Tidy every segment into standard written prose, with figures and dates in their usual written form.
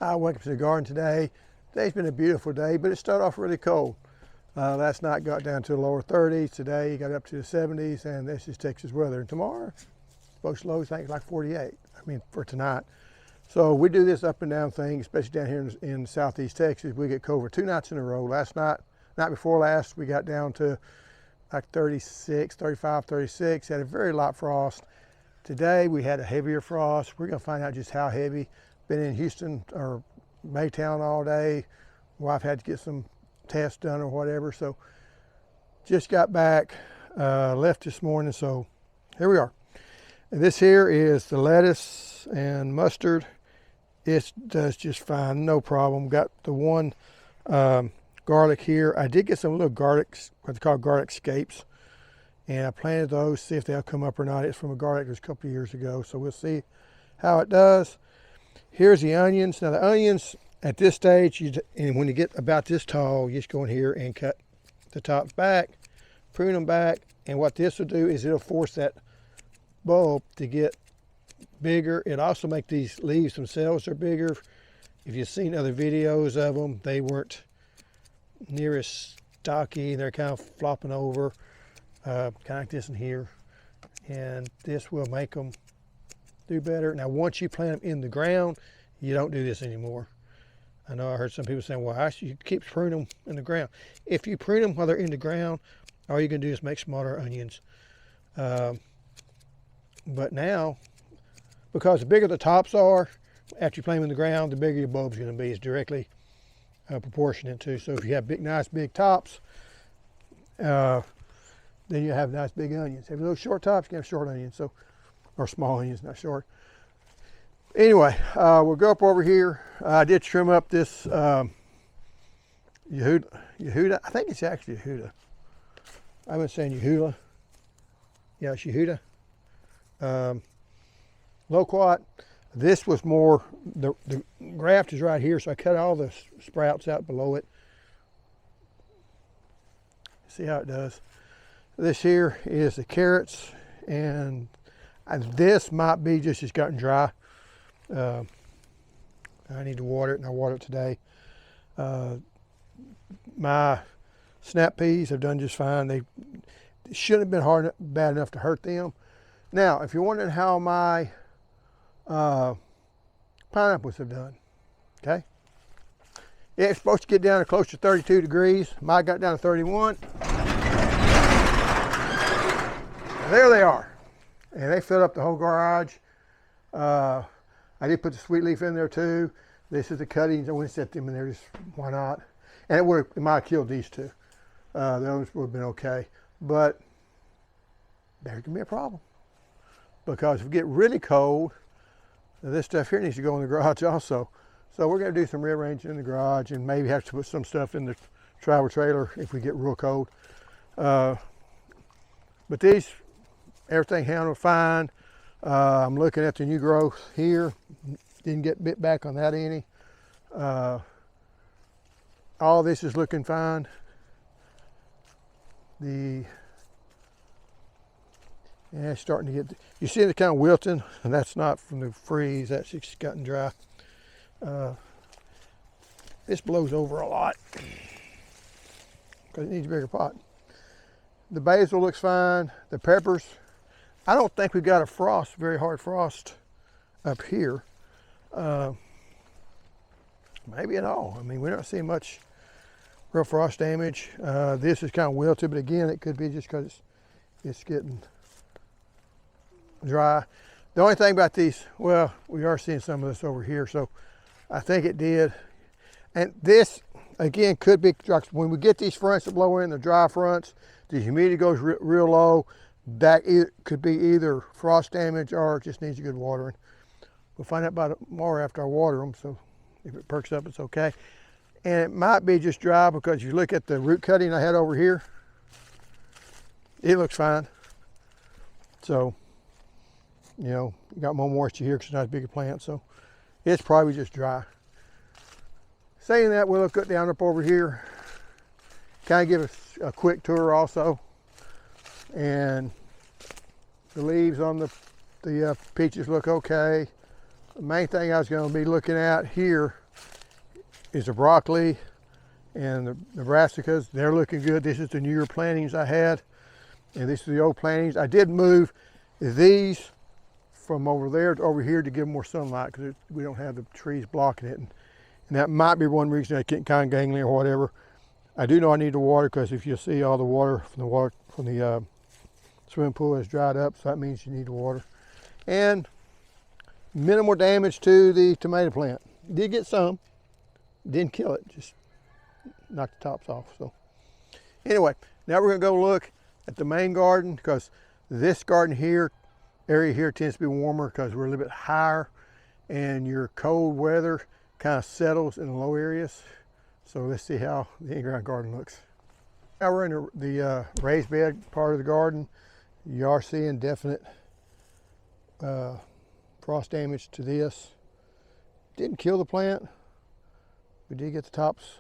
I went up to the garden today. Today's been a beautiful day, but it started off really cold. Last night got down to the lower 30s. Today got up to the 70s, and this is Texas weather. And tomorrow, supposed to low things like 48. I mean, for tonight. So we do this up and down thing, especially down here in southeast Texas. We get cold for 2 nights in a row. Last night before last, we got down to like 36, 35, 36. Had a very light frost. Today we had a heavier frost. We're gonna find out just how heavy. Been in Houston or Maytown all day. Wife had to get some tests done or whatever. So just got back, left this morning. So here we are. And this here is the lettuce and mustard. It does just fine, no problem. Got the one garlic here. I did get some little garlics, what they call garlic scapes. And I planted those, see if they'll come up or not. It's from a garlic that was a couple of years ago. So we'll see how it does. Here's the onions. Now the onions at this stage, and when you get about this tall, you just go in here and cut the tops back, prune them back. And what this will do is it'll force that bulb to get bigger. It also make these leaves themselves are bigger. If you've seen other videos of them, they weren't near as stocky. They're kind of flopping over, kind of like this in here. And this will make them do better. Now, once you plant them in the ground, you don't do this anymore. I know I heard some people saying, well, you keep pruning them in the ground. If you prune them while they're in the ground, all you can do is make smaller onions. But now, because the bigger the tops are, after you plant them in the ground, the bigger your bulb's going to be. It's directly proportionate to. So if you have nice big tops, then you have nice big onions. If you have those short tops, you can have short onions. So, or small onions, not short. Anyway, we'll go up over here. I did trim up this Yehuda. I think it's actually Yehuda. I've been saying Yehuda. Yeah, it's Yehuda. Loquat. This was more, the graft is right here, so I cut all the sprouts out below it. See how it does. This here is the carrots, and this might be just it's gotten dry. I need to water it, and I water it today. My snap peas have done just fine. They shouldn't have been bad enough to hurt them. Now, if you're wondering how my pineapples have done, okay? It's supposed to get down to close to 32 degrees. Mine got down to 31. There they are. And they filled up the whole garage. I did put the sweet leaf in there too. This is the cuttings. I wouldn't set them in there, just why not? And it might have killed these two. The others would have been okay. But there can be a problem. Because if we get really cold, this stuff here needs to go in the garage also. So we're going to do some rearranging in the garage and maybe have to put some stuff in the travel trailer if we get real cold. But these, everything handled fine. I'm looking at the new growth here. Didn't get bit back on that any. All this is looking fine. Yeah, it's starting to get, you see it kind of wilting, and that's not from the freeze, that's just gotten dry. This blows over a lot because it needs a bigger pot. The basil looks fine. The peppers, I don't think we've got a frost, very hard frost up here. Maybe at all. I mean, we don't see much real frost damage. This is kind of wilted, but again, it could be just because it's getting dry. The only thing about these, well, we are seeing some of this over here, so I think it did. And this, again, could be, when we get these fronts that blow in, the dry fronts, the humidity goes real low. That could be either frost damage or it just needs a good watering. We'll find out about it more after I water them, so if it perks up, it's okay. And it might be just dry because if you look at the root cutting I had over here, it looks fine. So, you know, got more moisture here because it's not as big a plant, so it's probably just dry. Saying that, we'll look down up over here, kind of give us a quick tour also. And the leaves on the peaches look okay. The main thing I was going to be looking at here is the broccoli and the brassicas. They're looking good. This is the newer plantings I had, and this is the old plantings. I did move these from over there to over here to give them more sunlight because we don't have the trees blocking it. And that might be one reason I get kind of gangly or whatever. I do know I need to water because if you see all the water from the swimming pool has dried up, so that means you need to water. And minimal damage to the tomato plant. Did get some, didn't kill it, just knocked the tops off. So anyway, now we're gonna go look at the main garden because this garden here, area here tends to be warmer because we're a little bit higher and your cold weather kind of settles in the low areas. So let's see how the in-ground garden looks. Now we're in the raised bed part of the garden. You are seeing definite frost damage to this. Didn't kill the plant. We did get the tops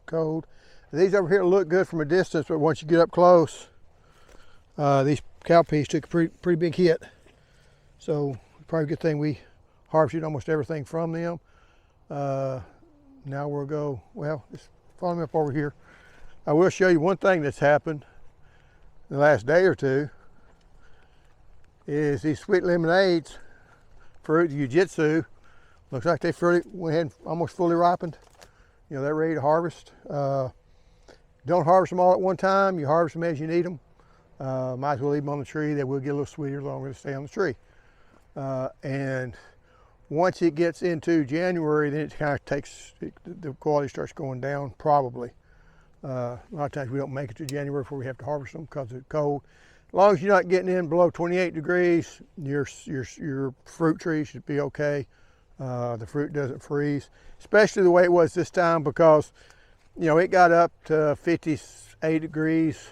cold. These over here look good from a distance, but once you get up close, these cowpeas took a pretty big hit. So probably a good thing we harvested almost everything from them. Now we'll go, well, just follow me up over here. I will show you one thing that's happened in the last day or two is these sweet lemonades, fruit Jiu-Jitsu, looks like they went ahead and almost fully ripened. You know, they're ready to harvest. Don't harvest them all at one time. You harvest them as you need them. Might as well leave them on the tree. They will get a little sweeter the longer they stay on the tree. And once it gets into January, then it kind of the quality starts going down probably. A lot of times we don't make it to January before we have to harvest them because it's cold. As long as you're not getting in below 28 degrees, your fruit tree should be okay. The fruit doesn't freeze, especially the way it was this time because, you know, it got up to 58 degrees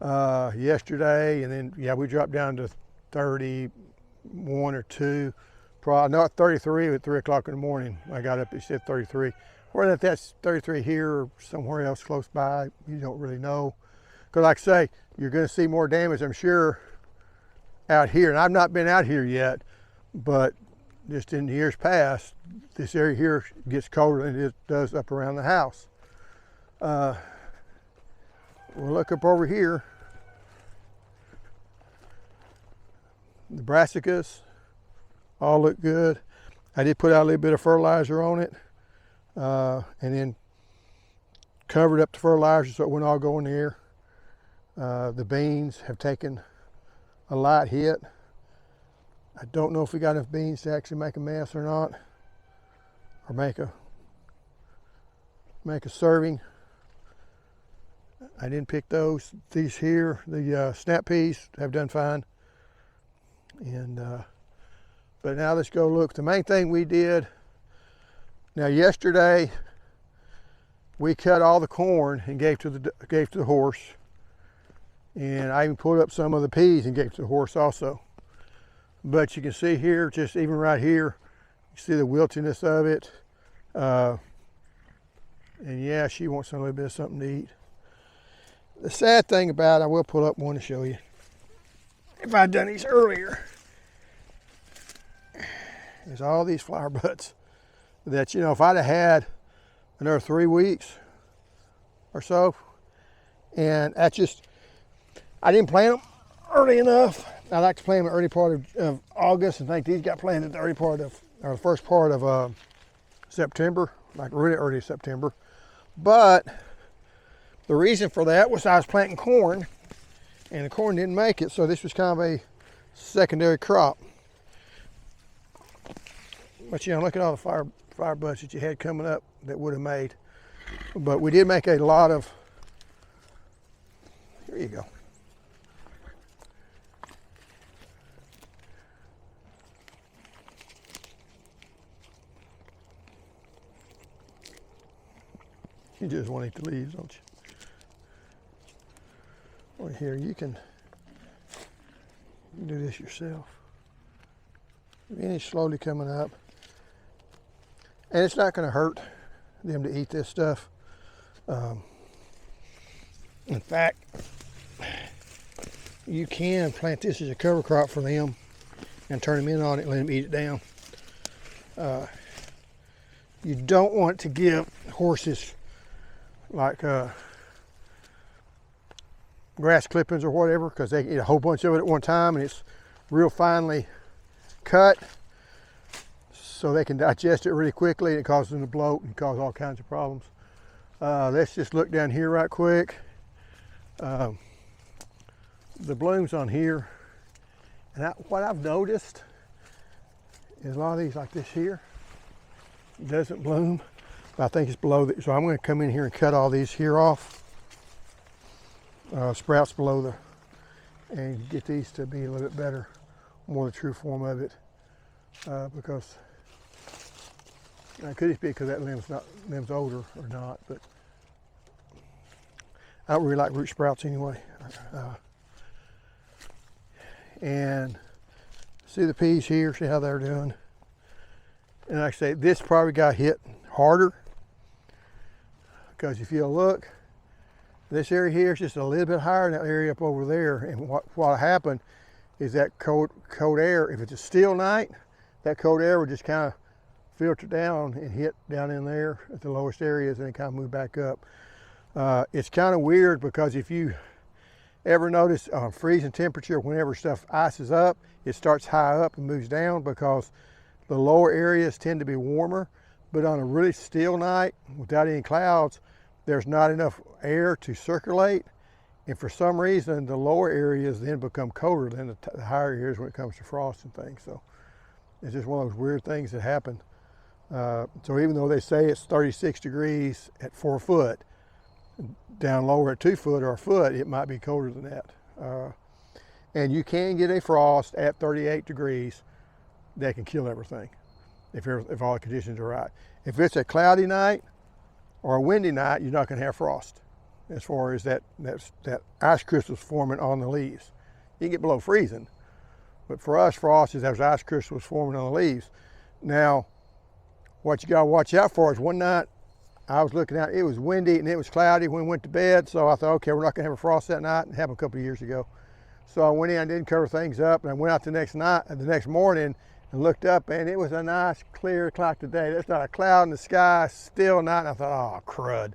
yesterday, and then, yeah, we dropped down to 31 or 2. Probably not 33 at 3 o'clock in the morning. I got up, it said 33. Whether that's 33 here or somewhere else close by, you don't really know. Because like I say, you're going to see more damage, I'm sure, out here. And I've not been out here yet, but just in years past, this area here gets colder than it does up around the house. We'll look up over here. The brassicas all look good. I did put out a little bit of fertilizer on it and then covered up the fertilizer so it wouldn't all go in the air. The beans have taken a light hit. I don't know if we got enough beans to actually make a mess or not, or make a serving. I didn't pick those. These here, the snap peas, have done fine. And but now let's go look. The main thing we did, now yesterday we cut all the corn and gave to the horse, and I even pulled up some of the peas and gave to the horse also. But you can see here, just even right here, you see the wiltiness of it. And yeah, she wants a little bit of something to eat. The sad thing about it, I will pull up one to show you. If I'd done these earlier, is all these flower buds that, you know, if I'd have had another 3 weeks or so, and that's just, I didn't plant them early enough. I like to plant them early part of August, and I think these got planted the early part of, or the first part of September, like really early September. But the reason for that was I was planting corn, and the corn didn't make it, so this was kind of a secondary crop. But you know, look at all the fire buds that you had coming up that would have made. But we did make a lot of, here you go. You just want to eat the leaves, don't you? Well, here, you can do this yourself. And it's slowly coming up. And it's not going to hurt them to eat this stuff. In fact, you can plant this as a cover crop for them and turn them in on it and let them eat it down. You don't want to give horses like grass clippings or whatever, because they eat a whole bunch of it at one time and it's real finely cut, so they can digest it really quickly, and it causes them to bloat and cause all kinds of problems. Let's just look down here right quick. The blooms on here, and what I've noticed is a lot of these like this here doesn't bloom, but I think it's below so I'm going to come in here and cut all these here off, sprouts below and get these to be a little bit better, more the true form of it, because it could just be because that limb's older or not, but I don't really like root sprouts anyway. And see the peas here, see how they're doing. And like I say, this probably got hit harder, because if you look, this area here is just a little bit higher than that area up over there. And what happened is that cold air, if it's a still night, that cold air would just kind of filter down and hit down in there at the lowest areas, and then kind of move back up. It's kind of weird, because if you ever notice freezing temperature, whenever stuff ices up, it starts high up and moves down, because the lower areas tend to be warmer. But on a really still night without any clouds, there's not enough air to circulate, and for some reason the lower areas then become colder than the higher areas when it comes to frost and things. So it's just one of those weird things that happen. So even though they say it's 36 degrees at 4 foot, down lower at 2 foot or a foot, it might be colder than that. And you can get a frost at 38 degrees that can kill everything if all the conditions are right. If it's a cloudy night or a windy night, you're not going to have frost, as far as that ice crystals forming on the leaves. You can get below freezing, but for us, frost is those ice crystals forming on the leaves. Now, what you got to watch out for is one night I was looking out, it was windy and it was cloudy when we went to bed, so I thought, okay, we're not going to have a frost that night. It happened a couple of years ago. So I went in, I didn't cover things up, and I went out the next morning and looked up, and it was a nice clear cloud today. There's not a cloud in the sky, still night, and I thought, oh, crud.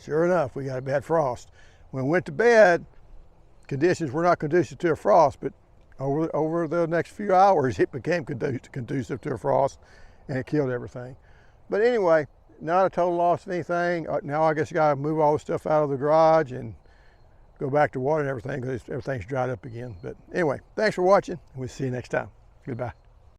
Sure enough, we got a bad frost. When we went to bed, conditions were not conducive to a frost, but over the next few hours, it became conducive to a frost, and it killed everything. But anyway, not a total loss of anything. Now I guess you got to move all the stuff out of the garage and go back to water and everything, because everything's dried up again. But anyway, thanks for watching. We'll see you next time. Goodbye.